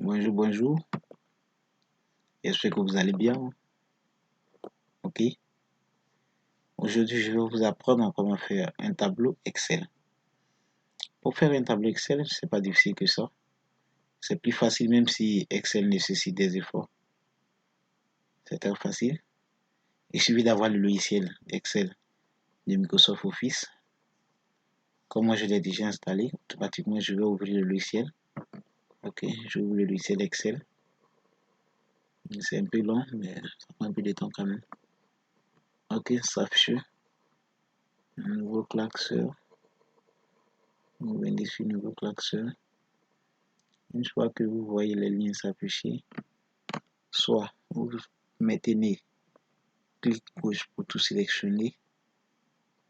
Bonjour, bonjour. J'espère que vous allez bien. Ok. Aujourd'hui, je vais vous apprendre comment faire un tableau Excel. Pour faire un tableau Excel, c'est pas difficile que ça. C'est plus facile même si Excel nécessite des efforts. C'est très facile. Il suffit d'avoir le logiciel Excel de Microsoft Office. Comme moi, je l'ai déjà installé, automatiquement, je vais ouvrir le logiciel. Ok, je ouvre le logiciel Excel. C'est un peu long, mais ça prend un peu de temps quand même. Ok, ça affiche. Nouveau classeur. Vous venez sur nouveau classeur. Une fois que vous voyez les lignes s'afficher, soit vous mettez clic gauche pour tout sélectionner,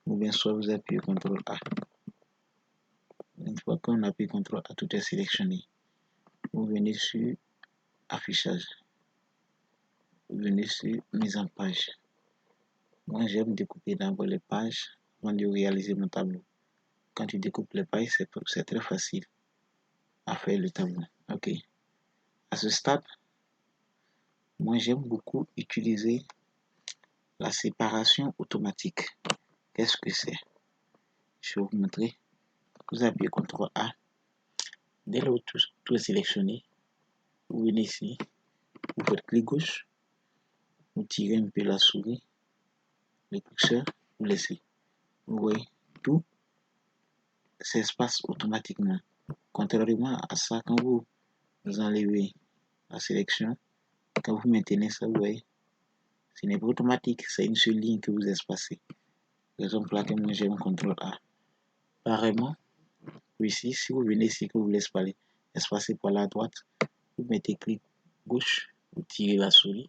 ou bien soit vous appuyez CTRL A. Une fois qu'on appuie CTRL A, tout est sélectionné. Vous venez sur affichage. Vous venez sur mise en page. Moi, j'aime découper d'abord les pages avant de réaliser mon tableau. Quand tu découpes les pages, c'est très facile à faire le tableau. Ok. À ce stade, moi, j'aime beaucoup utiliser la séparation automatique. Qu'est-ce que c'est? Je vais vous montrer. Vous appuyez CTRL A. Dès lors où tout est sélectionné, vous venez ici, vous faites clic gauche, vous tirez un peu la souris, le curseur, vous laissez. Vous voyez, tout s'espace automatiquement. Contrairement à ça, quand vous enlevez la sélection, quand vous maintenez ça, vous voyez, ce n'est pas automatique, c'est une seule ligne que vous espacez. Raison pour laquelle moi j'aime CTRL A. Pareillement, ici, si vous venez ici que vous voulez espacer par la droite, vous mettez clic gauche, vous tirez la souris,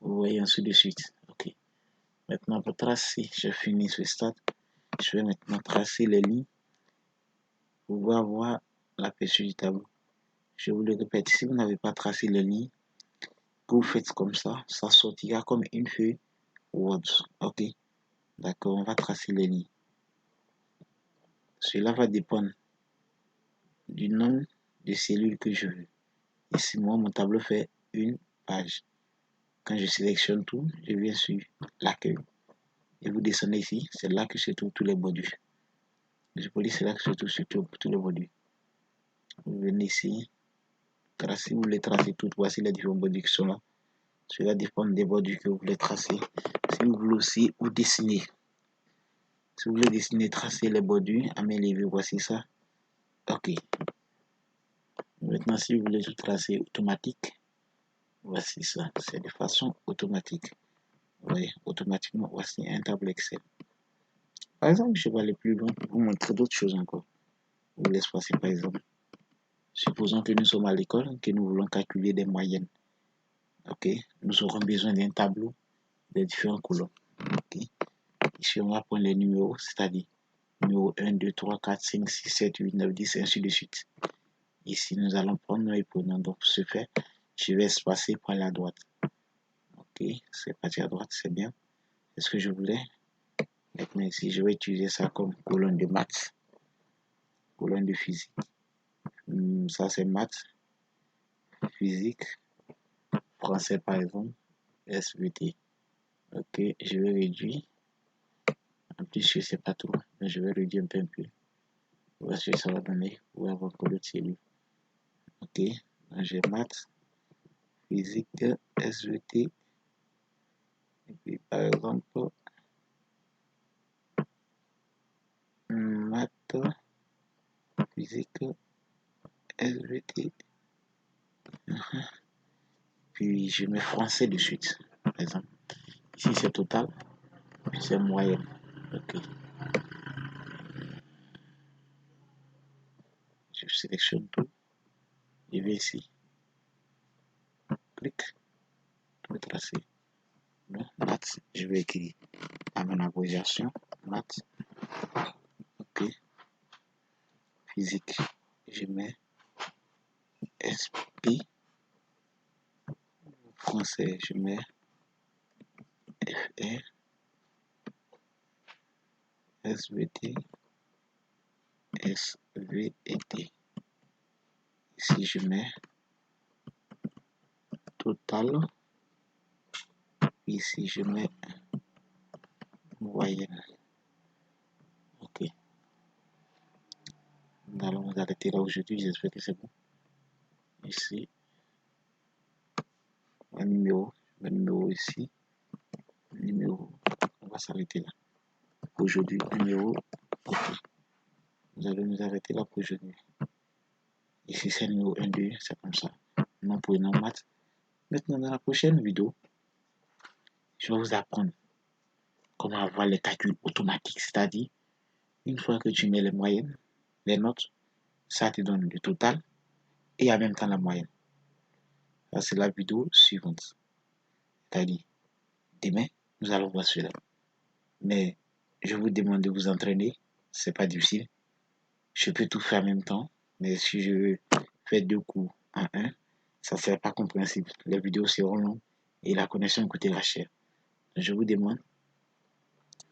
vous voyez ainsi de suite. Ok. Maintenant pour tracer, j'ai fini ce stade. Je vais maintenant tracer les lignes pour pouvoir voir l'aperçu du tableau. Je vous le répète, si vous n'avez pas tracé les lignes, que vous faites comme ça sortira comme une feuille Word. Ok. D'accord, on va tracer les lignes. Cela va dépendre du nombre de cellules que je veux. Ici, moi, mon tableau fait une page. Quand je sélectionne tout, je viens sur l'accueil. Et vous descendez ici, c'est là que se trouvent tous les modules. Je peux dire c'est là que se trouvent tous les modules. Vous venez ici, tracer, vous voulez tracer tout, voici les différents modules qui sont là. Cela dépend des modules que vous voulez tracer. Si vous voulez aussi vous dessiner, si vous voulez dessiner, tracer les modules, améliorer, voici ça. Ok. Maintenant, si vous voulez tout tracer automatique, voici ça. C'est de façon automatique. Vous voyez, automatiquement, voici un tableau Excel. Par exemple, je vais aller plus loin pour vous montrer d'autres choses encore. Vous laissez passer par exemple. Supposons que nous sommes à l'école, que nous voulons calculer des moyennes. Ok, nous aurons besoin d'un tableau de différents colonnes. Ok, ici on va prendre les numéros, c'est-à-dire numéro 1, 2, 3, 4, 5, 6, 7, 8, 9, 10, ainsi de suite. Ici nous allons prendre les pronoms. Donc pour ce faire, je vais espacer par la droite. Ok, c'est parti à droite, c'est bien. C'est ce que je voulais. Maintenant ici, je vais utiliser ça comme colonne de maths, colonne de physique. Ça c'est maths, physique, français par exemple, SVT. Ok, je vais réduire. En plus, je sais pas trop, mais je vais réduire un peu. Voici ce que ça va donner pour avoir que l'autre cellule. Ok, j'ai maths, physique, SVT. Et puis par exemple, maths, physique, SVT. Puis je mets français de suite, par exemple. Ici c'est total, puis c'est moyenne. Ok. Je sélectionne tout. Je vais ici. Clic. Tout tracer. Non, maths. Je vais écrire à mon abréviation. Maths. Ok. Physique. Je mets SP. Français. Je mets FR. SVT. SVT. Ici je mets total. Ici, je mets moyenne. Ok. Nous allons nous arrêter là aujourd'hui. J'espère que c'est bon. Ici, un numéro ici, un numéro. On va s'arrêter là. Aujourd'hui, un numéro. Ok. Nous allons nous arrêter là pour aujourd'hui. Ici, c'est le numéro 1, 2, c'est comme ça. Non pour non maths. Maintenant, dans la prochaine vidéo, je vais vous apprendre comment avoir les calculs automatiques. C'est-à-dire, une fois que tu mets les moyennes, les notes, ça te donne le total et en même temps la moyenne. Ça, c'est la vidéo suivante. C'est-à-dire, demain, nous allons voir cela. Mais je vous demande de vous entraîner. C'est pas difficile. Je peux tout faire en même temps. Mais si je veux faire 2 cours en un, ça ne serait pas compréhensible. Les vidéos seront longues et la connexion coûtera cher. Je vous demande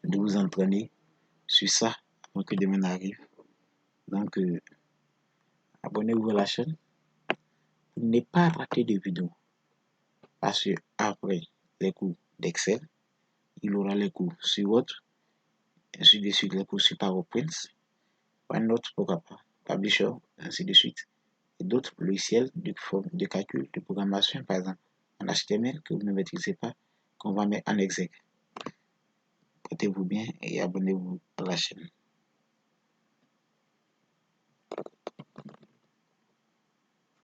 de vous entraîner sur ça avant que demain arrive. Donc, abonnez-vous à la chaîne pour ne pas rater de vidéos. Parce que après les cours d'Excel, il y aura les cours sur Word, ainsi de suite les cours sur PowerPoint, OneNote, pourquoi pas, Publisher, ainsi de suite. Et d'autres logiciels de calcul, de programmation, par exemple en HTML que vous ne maîtrisez pas, qu'on va mettre en exec. Portez-vous bien et abonnez-vous à la chaîne.